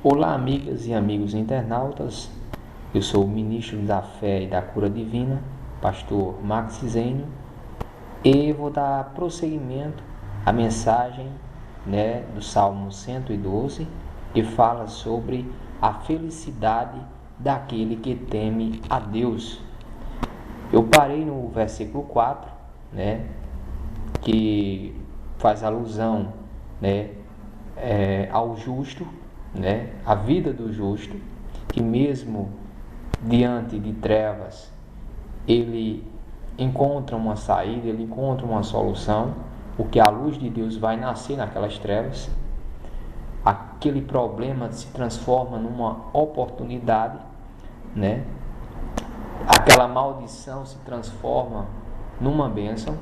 Olá, amigas e amigos internautas. Eu sou o ministro da Fé e da Cura Divina, pastor Max Zênio, e vou dar prosseguimento à mensagem, do Salmo 112, que fala sobre a felicidade daquele que teme a Deus. Eu parei no versículo 4, que faz alusão, ao justo, a vida do justo, que mesmo diante de trevas ele encontra uma saída, ele encontra uma solução, porque a luz de Deus vai nascer naquelas trevas. Aquele problema se transforma numa oportunidade, aquela maldição se transforma numa bênção.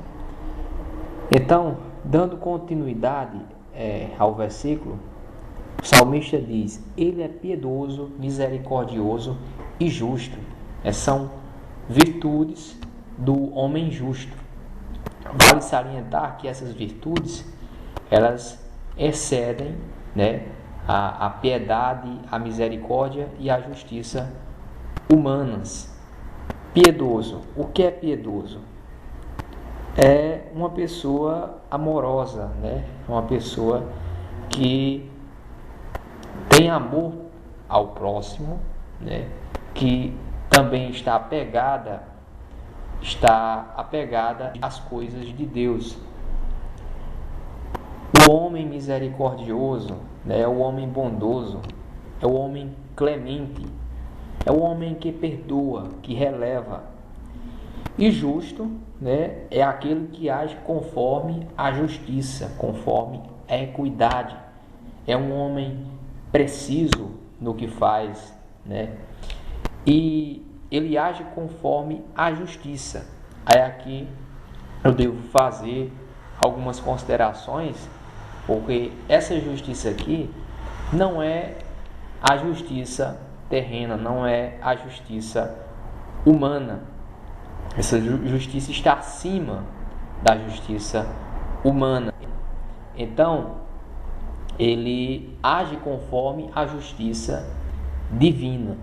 Então, dando continuidade ao versículo, o salmista diz: Ele é piedoso, misericordioso e justo. São virtudes do homem justo. Vale salientar que essas virtudes, elas excedem, a piedade, a misericórdia e a justiça humanas. Piedoso. O que é piedoso? É uma pessoa amorosa, uma pessoa que tem amor ao próximo, que também está apegada às coisas de Deus. O homem misericordioso, é o homem bondoso, é o homem clemente, é o homem que perdoa, que releva. E justo, é aquele que age conforme a justiça, conforme a equidade. É um homem preciso no que faz, e ele age conforme a justiça. Aí aqui eu devo fazer algumas considerações, porque essa justiça aqui não é a justiça terrena, não é a justiça humana. Essa justiça está acima da justiça humana. Então, ele age conforme a justiça divina.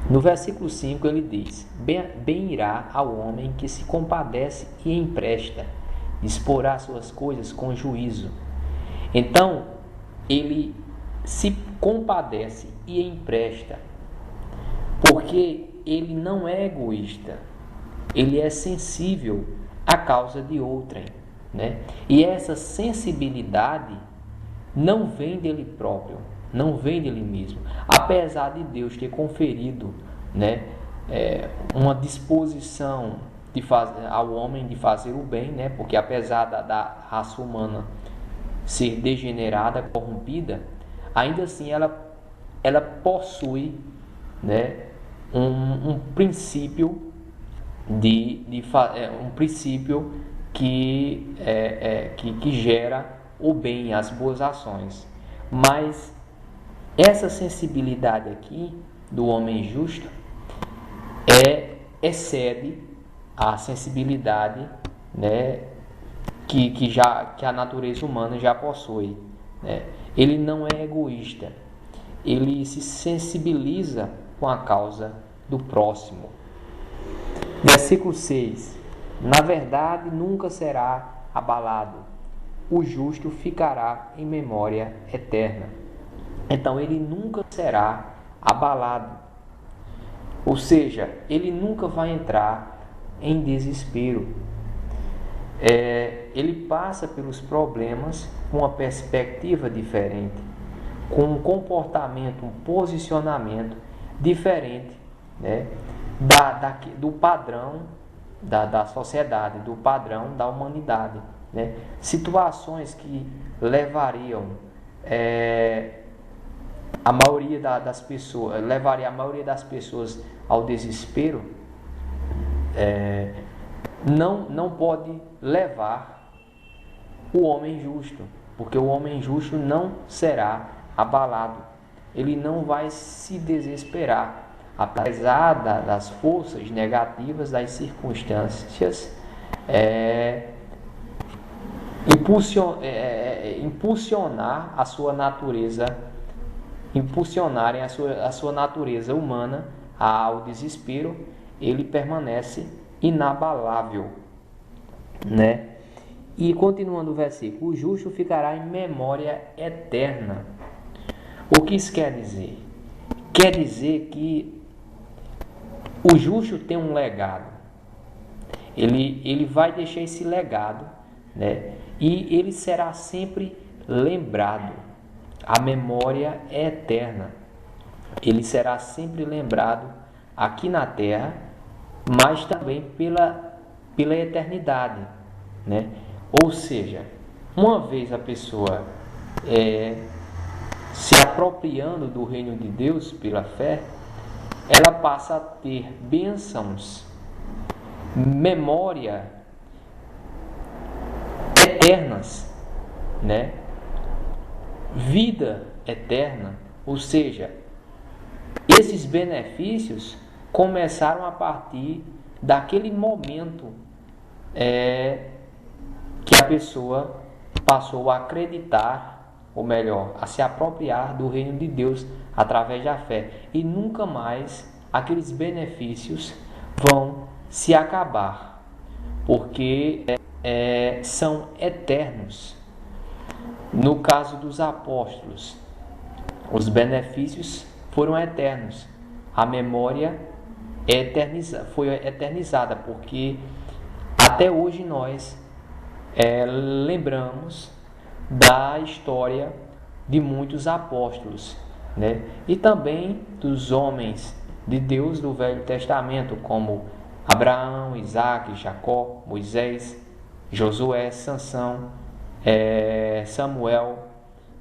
No versículo 5 ele diz: Bem irá ao homem que se compadece e empresta, disporá suas coisas com juízo. Então, ele se compadece e empresta, porque ele não é egoísta, ele é sensível à causa de outrem, E essa sensibilidade não vem dele próprio, não vem dele mesmo, apesar de Deus ter conferido, uma disposição ao homem de fazer o bem, porque apesar da raça humana ser degenerada, corrompida, ainda assim ela possui, um princípio um princípio que gera o bem, as boas ações. Mas essa sensibilidade aqui do homem justo excede a sensibilidade, que a natureza humana já possui. Ele não é egoísta, ele se sensibiliza com a causa do próximo. Versículo 6: Na verdade nunca será abalado, o justo ficará em memória eterna. Então ele nunca será abalado, ou seja, ele nunca vai entrar em desespero. Ele passa pelos problemas com uma perspectiva diferente, com um comportamento, um posicionamento diferente, do padrão da sociedade, do padrão da humanidade. Situações que levariam a maioria das pessoas ao desespero, não pode levar o homem justo, porque o homem justo não será abalado, ele não vai se desesperar, apesar das forças negativas, das circunstâncias impulsionar a sua natureza impulsionarem a sua natureza humana ao desespero, ele permanece inabalável, né? E continuando o versículo, o justo ficará em memória eterna. O que isso quer dizer? Quer dizer que o justo tem um legado. Ele vai deixar esse legado, né? E ele será sempre lembrado. A memória é eterna. Ele será sempre lembrado aqui na terra, mas também pela eternidade, né? Ou seja, uma vez a pessoa se apropriando do reino de Deus pela fé, ela passa a ter bênçãos, memória eternas, né? Vida eterna, ou seja, esses benefícios começaram a partir daquele momento que a pessoa passou a acreditar, ou melhor, a se apropriar do reino de Deus através da fé. E nunca mais aqueles benefícios vão se acabar, porque são eternos. No caso dos apóstolos, os benefícios foram eternos. A memória foi eternizada, porque até hoje nós lembramos da história de muitos apóstolos, né? E também dos homens de Deus do Velho Testamento, como Abraão, Isaac, Jacó, Moisés, Josué, Sansão, Samuel,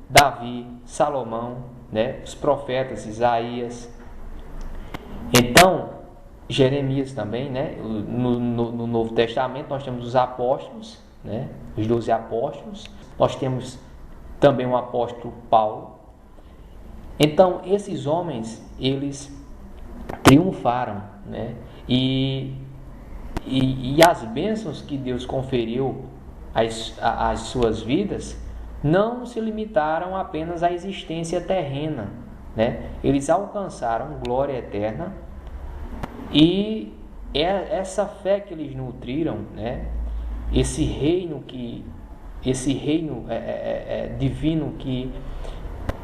Davi, Salomão, né? Os profetas, Isaías. Então, Jeremias também, né? No Novo Testamento nós temos os apóstolos, né? Os 12 apóstolos. Nós temos também o apóstolo Paulo. Então, esses homens, eles triunfaram, né? E as bênçãos que Deus conferiu às suas vidas não se limitaram apenas à existência terrena, né? Eles alcançaram glória eterna, e essa fé que eles nutriram, né? Esse reino divino que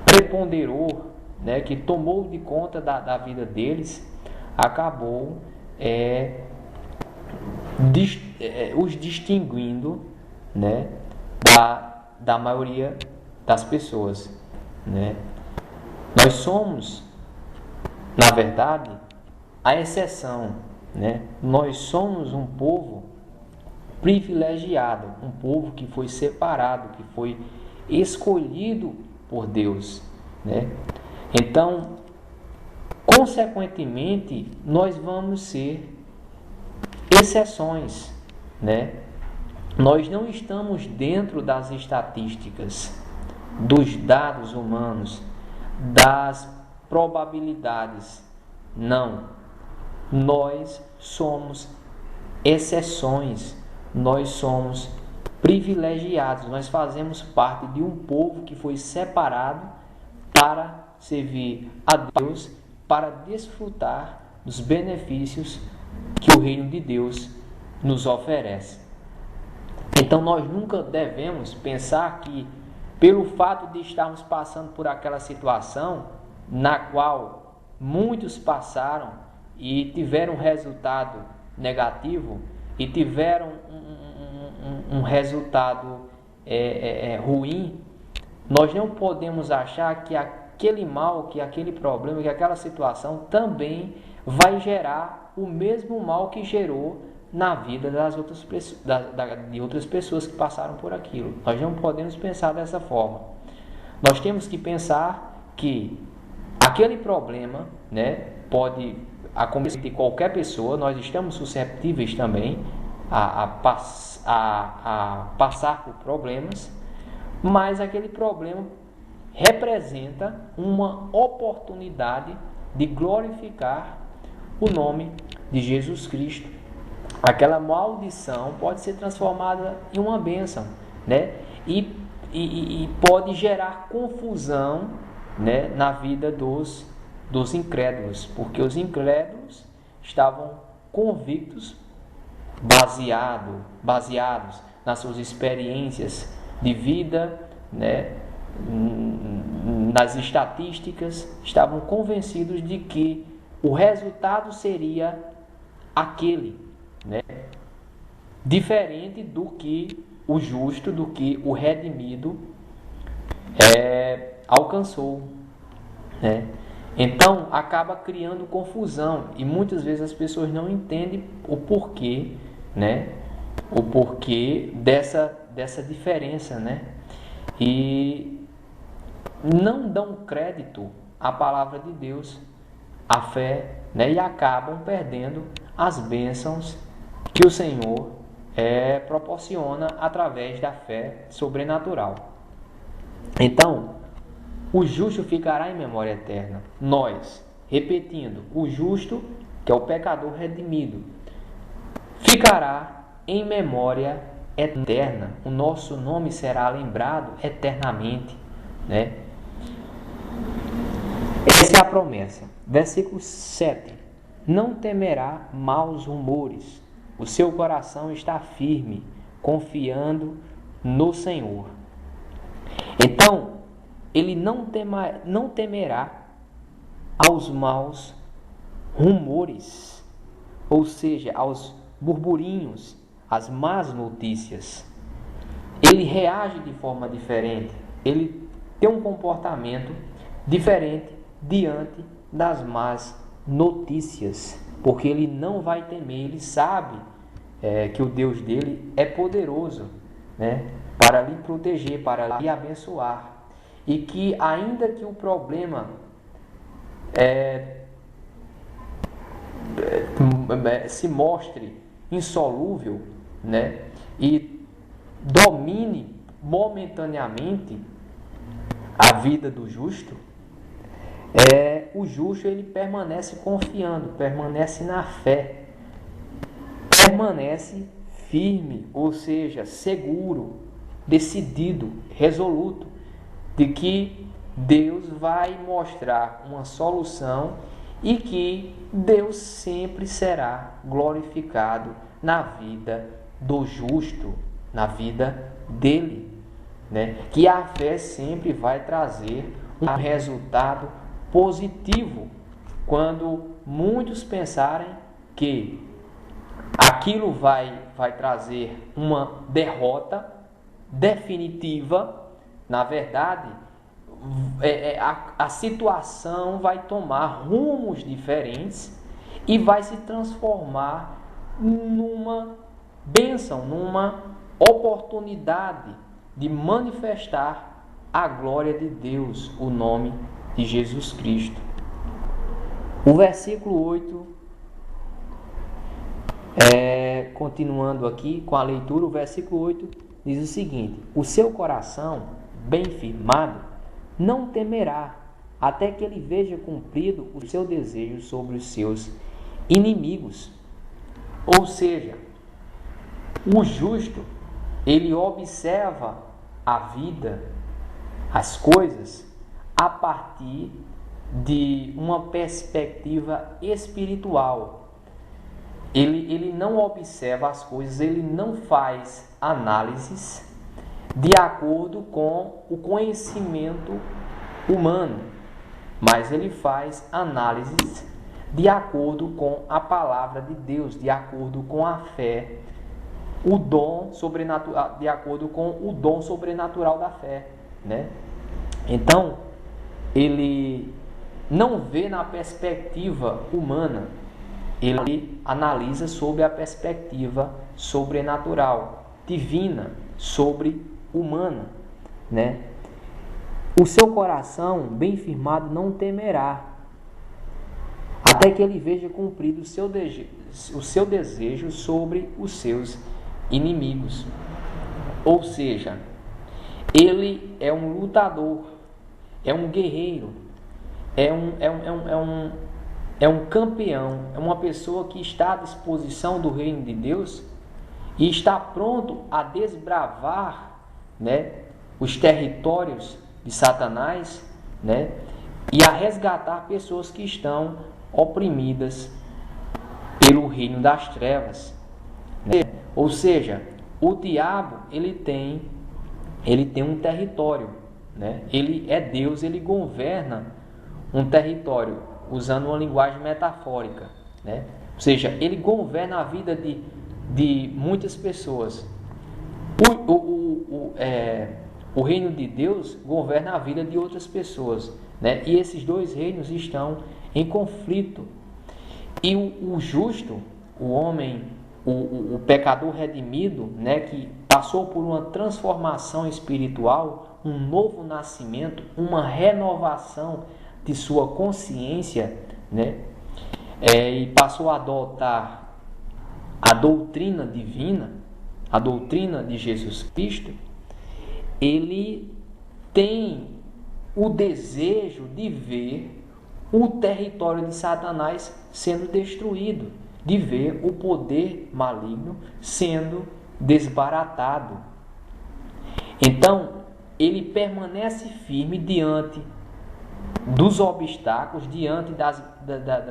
preponderou, né? Que tomou de conta da vida deles, acabou os distinguindo, né? Da maioria das pessoas, né? Nós somos, na verdade, a exceção, né? Nós somos um povo privilegiado, um povo que foi separado, que foi escolhido por Deus, né? Então, consequentemente, nós vamos ser exceções, né? Nós não estamos dentro das estatísticas, dos dados humanos, das probabilidades. Não. Nós somos exceções, nós somos privilegiados, nós fazemos parte de um povo que foi separado para servir a Deus, para desfrutar dos benefícios que o reino de Deus nos oferece. Então nós nunca devemos pensar que, pelo fato de estarmos passando por aquela situação na qual muitos passaram e tiveram um resultado negativo, e tiveram um resultado ruim, nós não podemos achar que aquele mal, que aquele problema, que aquela situação também vai gerar o mesmo mal que gerou na vida de outras pessoas que passaram por aquilo. Nós não podemos pensar dessa forma. Nós temos que pensar que aquele problema, né, pode acontecer de qualquer pessoa. Nós estamos susceptíveis também a passar por problemas, mas aquele problema representa uma oportunidade de glorificar o nome de Jesus Cristo. Aquela maldição pode ser transformada em uma bênção, né? E pode gerar confusão né, na vida dos incrédulos, porque os incrédulos estavam convictos, baseados nas suas experiências de vida, né, nas estatísticas, estavam convencidos de que o resultado seria aquele, né, diferente do que o justo, do que o redimido alcançou, né? Então acaba criando confusão e muitas vezes as pessoas não entendem o porquê, né? O porquê dessa diferença, né? E não dão crédito à palavra de Deus, à fé, né? E acabam perdendo as bênçãos que o Senhor proporciona através da fé sobrenatural. Então, o justo ficará em memória eterna. Nós, repetindo, o justo, que é o pecador redimido, ficará em memória eterna. O nosso nome será lembrado eternamente, né? Essa é a promessa. Versículo 7. Não temerá maus rumores. O seu coração está firme, confiando no Senhor. Então, ele não temerá aos maus rumores, ou seja, aos burburinhos, às más notícias. Ele reage de forma diferente, ele tem um comportamento diferente diante das más notícias, porque ele não vai temer, ele sabe que o Deus dele é poderoso, né, para lhe proteger, para lhe abençoar, e que ainda que o problema se mostre insolúvel, né, e domine momentaneamente a vida do justo, o justo ele permanece confiando, permanece na fé, permanece firme, ou seja, seguro, decidido, resoluto, de que Deus vai mostrar uma solução e que Deus sempre será glorificado na vida do justo, na vida dele, né? Que a fé sempre vai trazer um resultado positivo, quando muitos pensarem que aquilo vai trazer uma derrota definitiva. Na verdade, a situação vai tomar rumos diferentes e vai se transformar numa bênção, numa oportunidade de manifestar a glória de Deus, o nome de Jesus Cristo. O versículo 8, continuando aqui com a leitura, o versículo 8 diz o seguinte: o seu coração bem firmado não temerá, até que ele veja cumprido o seu desejo sobre os seus inimigos. Ou seja, o justo, ele observa a vida, as coisas, a partir de uma perspectiva espiritual. Ele não observa as coisas, ele não faz análises de acordo com o conhecimento humano, mas ele faz análises de acordo com a palavra de Deus, de acordo com a fé, o dom sobrenatural, de acordo com o dom sobrenatural da fé, né? Então, ele não vê na perspectiva humana, ele analisa sob a perspectiva sobrenatural, divina, sobre-humana, né? O seu coração bem firmado não temerá, até que ele veja cumprido o seu desejo sobre os seus inimigos. Ou seja, ele é um lutador, é um guerreiro, é um campeão, é uma pessoa que está à disposição do reino de Deus e está pronto a desbravar, né, os territórios de Satanás né? E a resgatar pessoas que estão oprimidas pelo reino das trevas, né? Ou seja, o diabo ele tem um território, né? Ele é Deus, ele governa um território, usando uma linguagem metafórica, né? Ou seja, ele governa a vida de muitas pessoas. O reino de Deus governa a vida de outras pessoas, né? E esses dois reinos estão em conflito. E o justo, o homem, o pecador redimido, né, que passou por uma transformação espiritual, um novo nascimento, uma renovação de sua consciência, né, e passou a adotar a doutrina divina, a doutrina de Jesus Cristo, ele tem o desejo de ver o território de Satanás sendo destruído, de ver o poder maligno sendo desbaratado. Então, ele permanece firme diante dos obstáculos, diante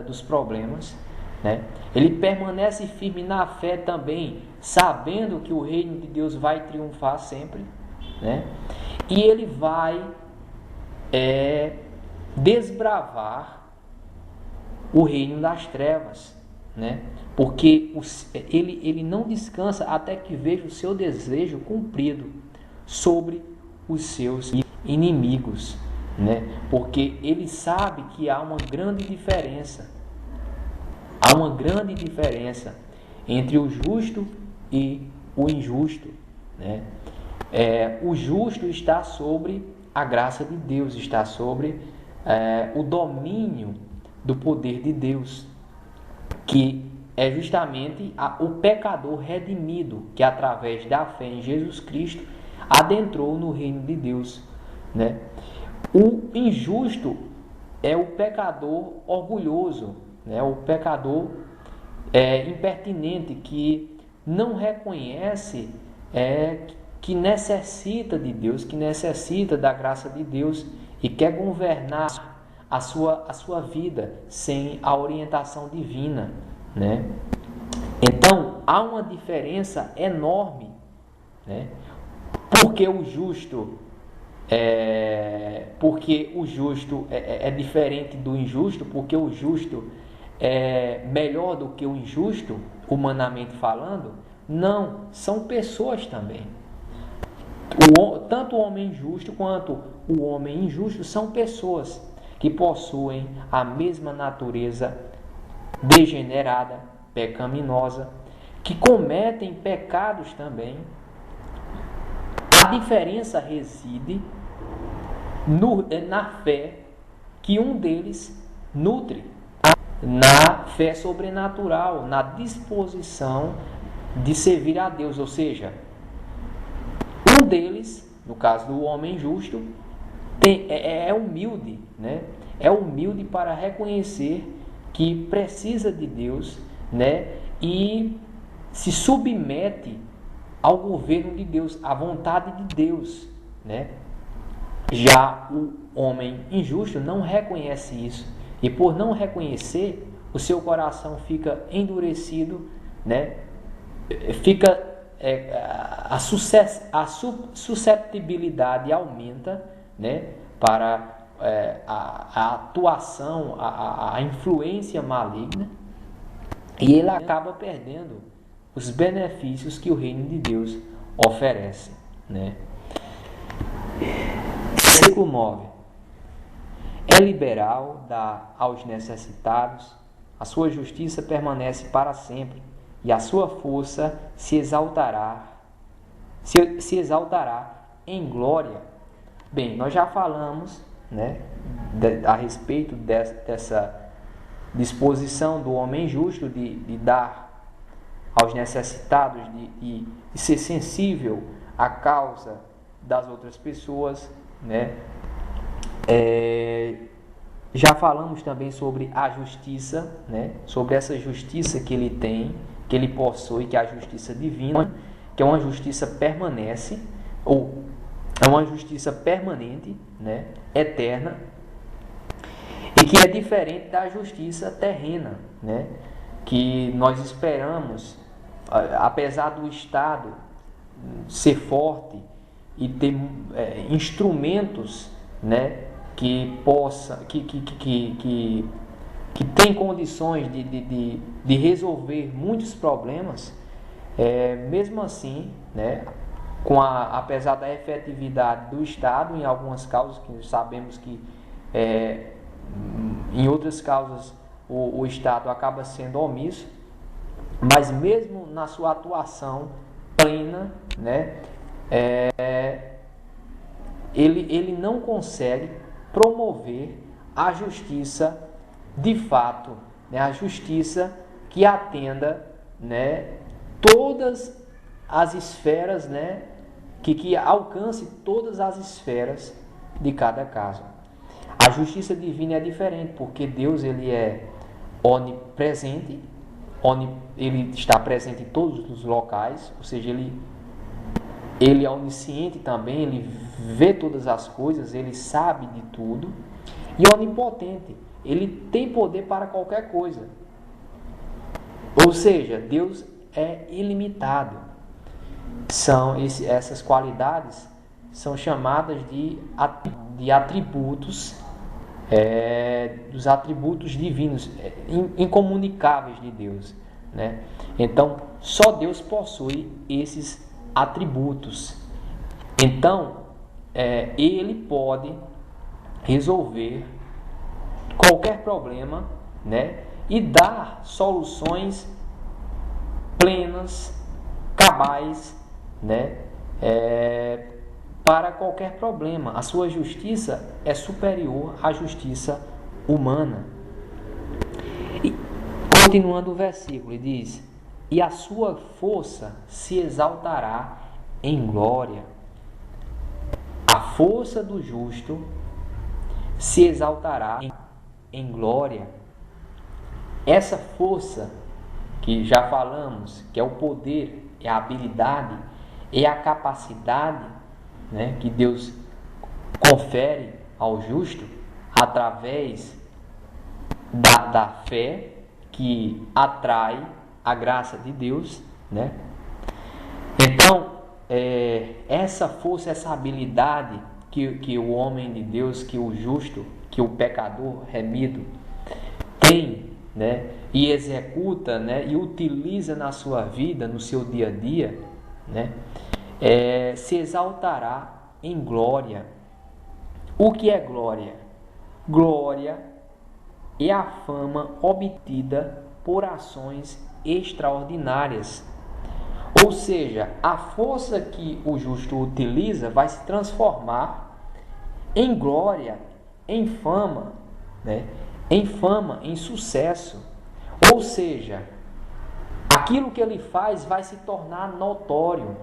dos problemas, né? Ele permanece firme na fé também, sabendo que o reino de Deus vai triunfar sempre, né? E ele vai desbravar o reino das trevas, né? Porque ele não descansa até que veja o seu desejo cumprido sobre os seus inimigos, né? Porque ele sabe que há uma grande diferença. Há uma grande diferença entre o justo e o injusto, né? O justo está sobre a graça de Deus, está sobre o domínio do poder de Deus, que é justamente o pecador redimido, que através da fé em Jesus Cristo adentrou no reino de Deus, né? O injusto é o pecador orgulhoso, né? O pecador impertinente, que não reconhece que necessita de Deus, que necessita da graça de Deus e quer governar a sua vida sem a orientação divina, né? Então, há uma diferença enorme, né? Porque o justo é diferente do injusto, porque o justo é melhor do que o injusto, humanamente falando? Não, são pessoas também. Tanto o homem justo quanto o homem injusto são pessoas que possuem a mesma natureza degenerada, pecaminosa, que cometem pecados também. A diferença reside na fé que um deles nutre, na fé sobrenatural, na disposição de servir a Deus. Ou seja, um deles, no caso do homem justo, é humilde, né? É humilde para reconhecer que precisa de Deus, né? E se submete ao governo de Deus, à vontade de Deus, né? Já o homem injusto não reconhece isso, e por não reconhecer, o seu coração fica endurecido, né? Fica a susceptibilidade aumenta, né? Para a atuação, a influência maligna, e ele acaba perdendo os benefícios que o reino de Deus oferece, né? Versículo 9. É liberal, dá aos necessitados, a sua justiça permanece para sempre, e a sua força se exaltará em glória. Bem, nós já falamos, né, a respeito dessa disposição do homem justo de dar aos necessitados, de ser sensível à causa das outras pessoas, né? Já falamos também sobre a justiça, né? Sobre essa justiça que ele tem, que ele possui, que é a justiça divina, que é uma justiça permanente, ou é uma justiça permanente, né? Eterna, que é diferente da justiça terrena, né? Que nós esperamos, apesar do Estado ser forte e ter instrumentos, né, que tem condições de resolver muitos problemas, mesmo assim, né, apesar da efetividade do Estado em algumas causas, que sabemos que em outras causas o Estado acaba sendo omisso, mas mesmo na sua atuação plena, né, ele não consegue promover a justiça de fato, né, a justiça que atenda, né, todas as esferas, né, que alcance todas as esferas de cada caso. A justiça divina é diferente, porque Deus ele é onipresente, ele está presente em todos os locais, ou seja, ele é onisciente também, ele vê todas as coisas, ele sabe de tudo, e onipotente, ele tem poder para qualquer coisa. Ou seja, Deus é ilimitado. Essas qualidades são chamadas de atributos, dos atributos divinos, incomunicáveis de Deus, né? Então, só Deus possui esses atributos. Então, ele pode resolver qualquer problema, né? E dar soluções plenas, cabais, né? Para qualquer problema. A sua justiça é superior à justiça humana. E, continuando o versículo, ele diz: e a sua força se exaltará em glória. A força do justo se exaltará em glória. Essa força que já falamos, que é o poder, é a habilidade, é a capacidade, né, que Deus confere ao justo através da fé que atrai a graça de Deus, né? Então, essa força, essa habilidade que o homem de Deus, que o justo, que o pecador remido tem, né, e executa, né, e utiliza na sua vida, no seu dia a dia, né, se exaltará em glória. O que é glória? Glória é a fama obtida por ações extraordinárias. Ou seja, a força que o justo utiliza vai se transformar em glória, em fama, né? Em fama, em sucesso. Ou seja, aquilo que ele faz vai se tornar notório.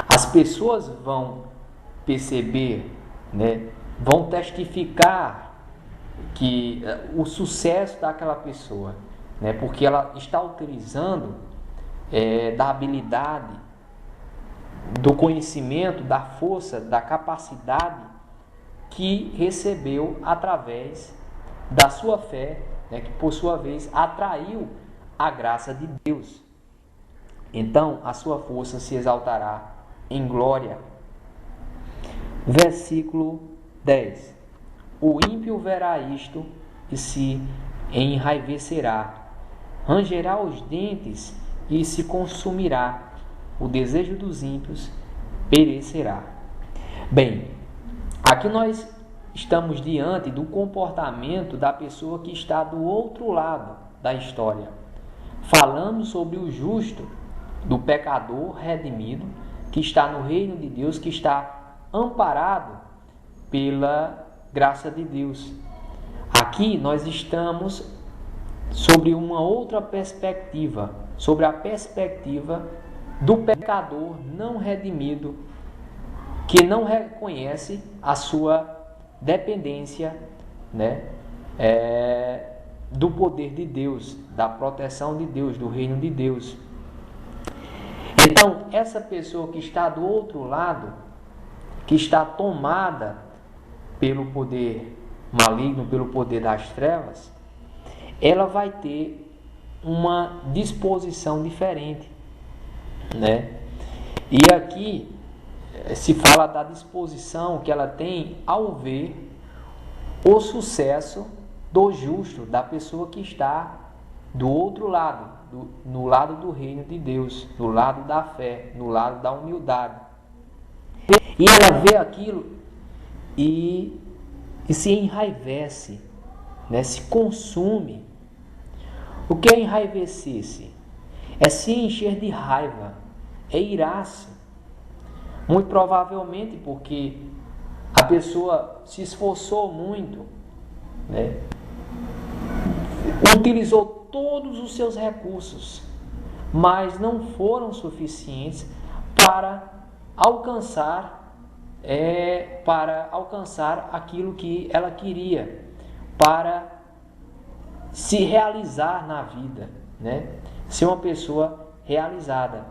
As pessoas vão perceber, né? Vão testificar que o sucesso daquela pessoa, né? Porque ela está utilizando da habilidade, do conhecimento, da força, da capacidade que recebeu através da sua fé, né, que por sua vez atraiu a graça de Deus. Então a sua força se exaltará em glória. Versículo 10. O ímpio verá isto e se enraivecerá, rangerá os dentes e se consumirá. O desejo dos ímpios perecerá. Bem, aqui nós estamos diante do comportamento da pessoa que está do outro lado da história. Falamos sobre o justo, do pecador redimido, que está no reino de Deus, que está amparado pela graça de Deus. Aqui nós estamos sobre uma outra perspectiva, sobre a perspectiva do pecador não redimido, que não reconhece a sua dependência, né, do poder de Deus, da proteção de Deus, do reino de Deus. Então, essa pessoa que está do outro lado, que está tomada pelo poder maligno, pelo poder das trevas, ela vai ter uma disposição diferente, né? E aqui se fala da disposição que ela tem ao ver o sucesso do justo, da pessoa que está do outro lado, no lado do reino de Deus, no lado da fé, no lado da humildade. E ela vê aquilo e se enraivece, né? Se consume. O que é enraivecer-se? É se encher de raiva, é irar-se. Muito provavelmente porque a pessoa se esforçou muito, né? Utilizou todos os seus recursos, mas não foram suficientes para alcançar aquilo que ela queria, para se realizar na vida, né? Ser uma pessoa realizada.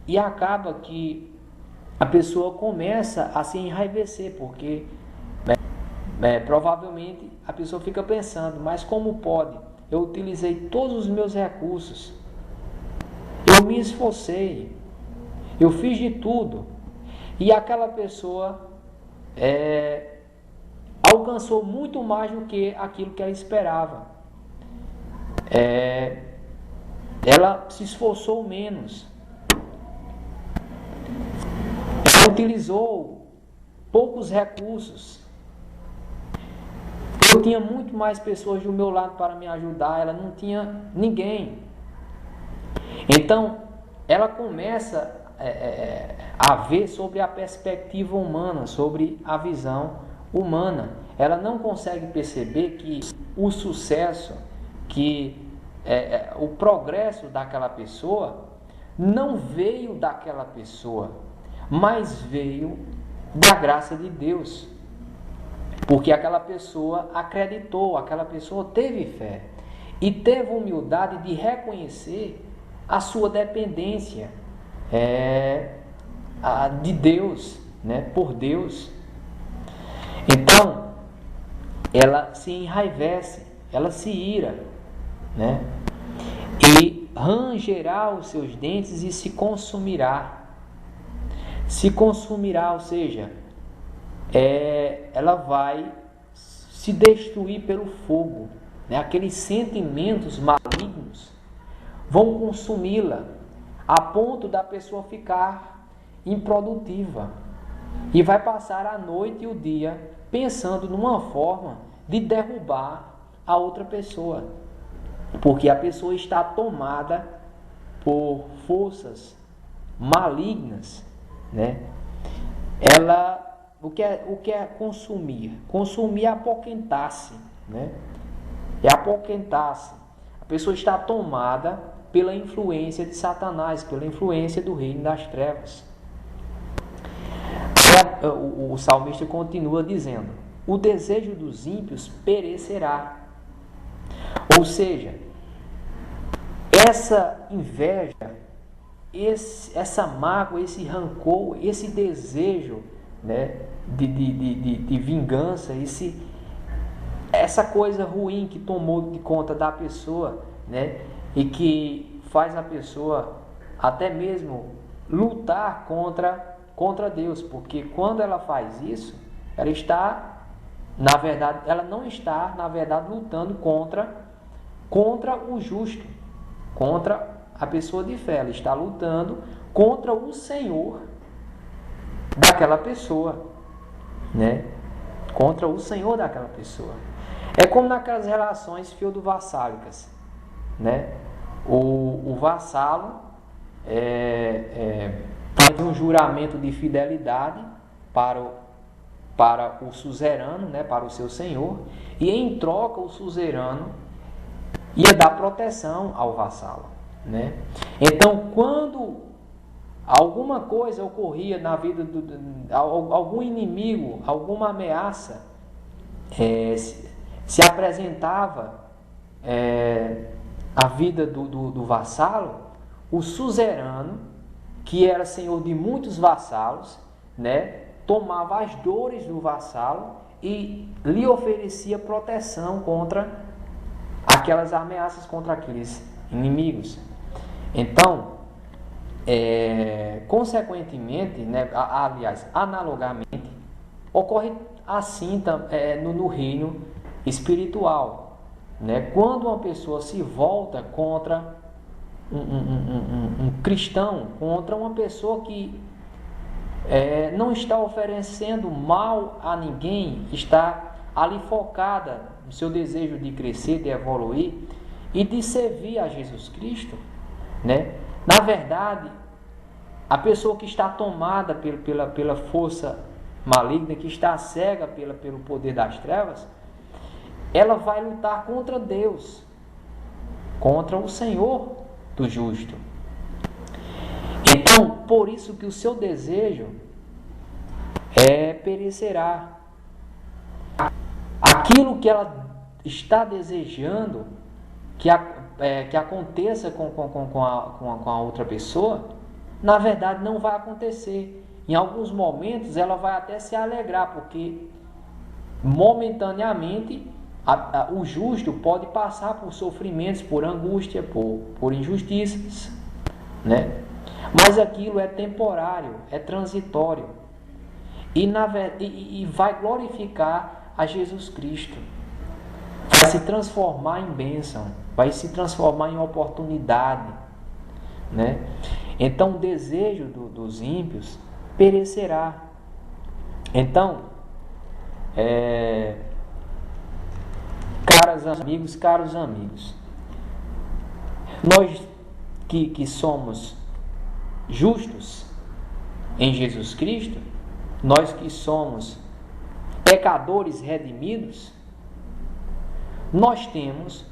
E acaba que a pessoa começa a se enraivecer, porque provavelmente a pessoa fica pensando, mas como pode? Eu utilizei todos os meus recursos, eu me esforcei, eu fiz de tudo, e aquela pessoa alcançou muito mais do que aquilo que ela esperava. Ela se esforçou menos, ela utilizou poucos recursos. Eu tinha muito mais pessoas do meu lado para me ajudar, ela não tinha ninguém. Então, ela começa a ver sobre a perspectiva humana, sobre a visão humana. Ela não consegue perceber que o sucesso, o progresso daquela pessoa não veio daquela pessoa, mas veio da graça de Deus. Porque aquela pessoa acreditou, aquela pessoa teve fé e teve humildade de reconhecer a sua dependência de Deus, né, por Deus. Então, ela se enraivece, ela se ira, né, e rangerá os seus dentes e se consumirá. Se consumirá, ou seja, ela vai se destruir pelo fogo, né? Aqueles sentimentos malignos vão consumi-la a ponto da pessoa ficar improdutiva e vai passar a noite e o dia pensando numa forma de derrubar a outra pessoa, porque a pessoa está tomada por forças malignas, né? O que é consumir? Consumir é apoquentar-se, né? É apoquentar-se. A pessoa está tomada pela influência de Satanás, pela influência do reino das trevas. O salmista continua dizendo: o desejo dos ímpios perecerá. Ou seja, essa inveja, essa mágoa, esse rancor, esse desejo, né, de vingança, essa coisa ruim que tomou de conta da pessoa, né, e que faz a pessoa até mesmo lutar contra Deus, porque quando ela faz isso, ela não está, na verdade, lutando contra o justo, contra a pessoa de fé, ela está lutando contra o Senhor daquela pessoa, né? Contra o Senhor daquela pessoa. É como naquelas relações feudo-vassálicas, né? O vassalo faz um juramento de fidelidade para o suzerano, né? Para o seu senhor, e em troca o suzerano ia dar proteção ao vassalo, né? Então, quando alguma coisa ocorria na vida algum inimigo, alguma ameaça se apresentava à vida do vassalo, o suzerano, que era senhor de muitos vassalos, né, tomava as dores do vassalo e lhe oferecia proteção contra aquelas ameaças, contra aqueles inimigos. Então, consequentemente, né, aliás, analogamente, ocorre assim no reino espiritual, né? Quando uma pessoa se volta contra um cristão, contra uma pessoa que não está oferecendo mal a ninguém, está ali focada no seu desejo de crescer, de evoluir e de servir a Jesus Cristo, né? Na verdade, a pessoa que está tomada pela força maligna, que está cega pelo poder das trevas, ela vai lutar contra Deus, contra o Senhor do justo. Então, por isso que o seu desejo perecerá. Aquilo que ela está desejando que aconteça com a outra pessoa, na verdade não vai acontecer. Em alguns momentos ela vai até se alegrar, porque momentaneamente o justo pode passar por sofrimentos, por angústia, por injustiças, né? Mas aquilo é temporário, é transitório e vai glorificar a Jesus Cristo, vai se transformar em bênção, vai se transformar em oportunidade, né? Então o desejo dos ímpios perecerá. Então, caros amigos, nós que somos justos em Jesus Cristo, nós que somos pecadores redimidos, nós temos,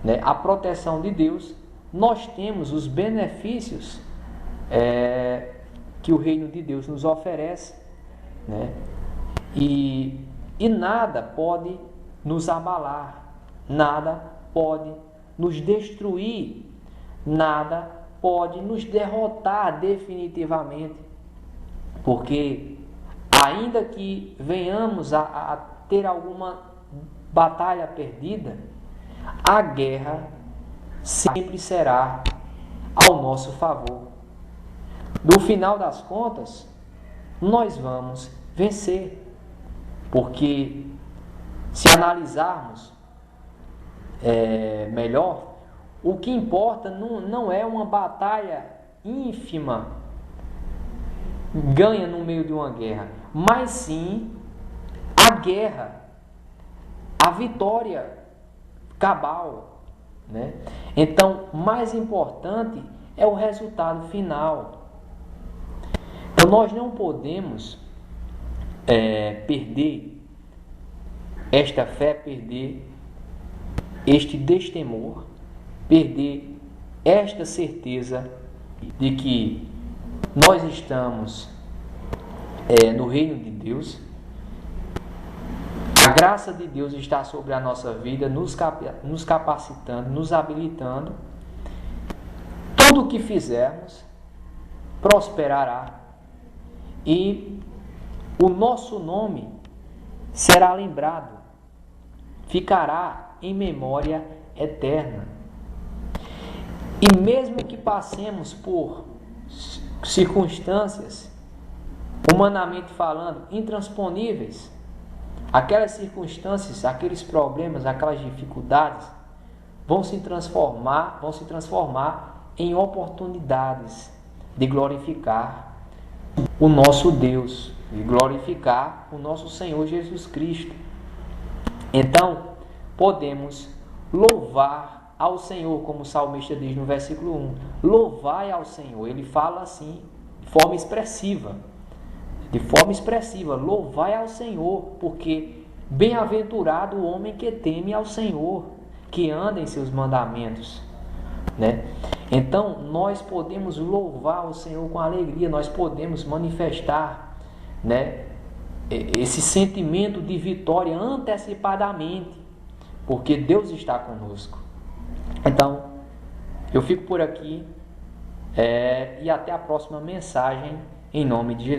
né, a proteção de Deus, nós temos os benefícios que o reino de Deus nos oferece, né? E nada pode nos abalar, nada pode nos destruir, nada pode nos derrotar definitivamente, porque ainda que venhamos a ter alguma batalha perdida, a guerra sempre será ao nosso favor. No final das contas, nós vamos vencer, porque se analisarmos melhor, o que importa não é uma batalha ínfima ganha no meio de uma guerra, mas sim a guerra, a vitória cabal, né? Então, mais importante é o resultado final. Então, nós não podemos perder esta fé, perder este destemor, perder esta certeza de que nós estamos no reino de Deus. A graça de Deus está sobre a nossa vida, nos capacitando, nos habilitando. Tudo o que fizermos prosperará e o nosso nome será lembrado, ficará em memória eterna. E mesmo que passemos por circunstâncias, humanamente falando, intransponíveis, aquelas circunstâncias, aqueles problemas, aquelas dificuldades vão se transformar em oportunidades de glorificar o nosso Deus, de glorificar o nosso Senhor Jesus Cristo. Então, podemos louvar ao Senhor, como o salmista diz no versículo 1. Louvai ao Senhor. Ele fala assim, de forma expressiva, louvai ao Senhor, porque bem-aventurado o homem que teme ao Senhor, que anda em seus mandamentos, né? Então, nós podemos louvar o Senhor com alegria, nós podemos manifestar, né, esse sentimento de vitória antecipadamente, porque Deus está conosco. Então, eu fico por aqui e até a próxima mensagem, em nome de Jesus.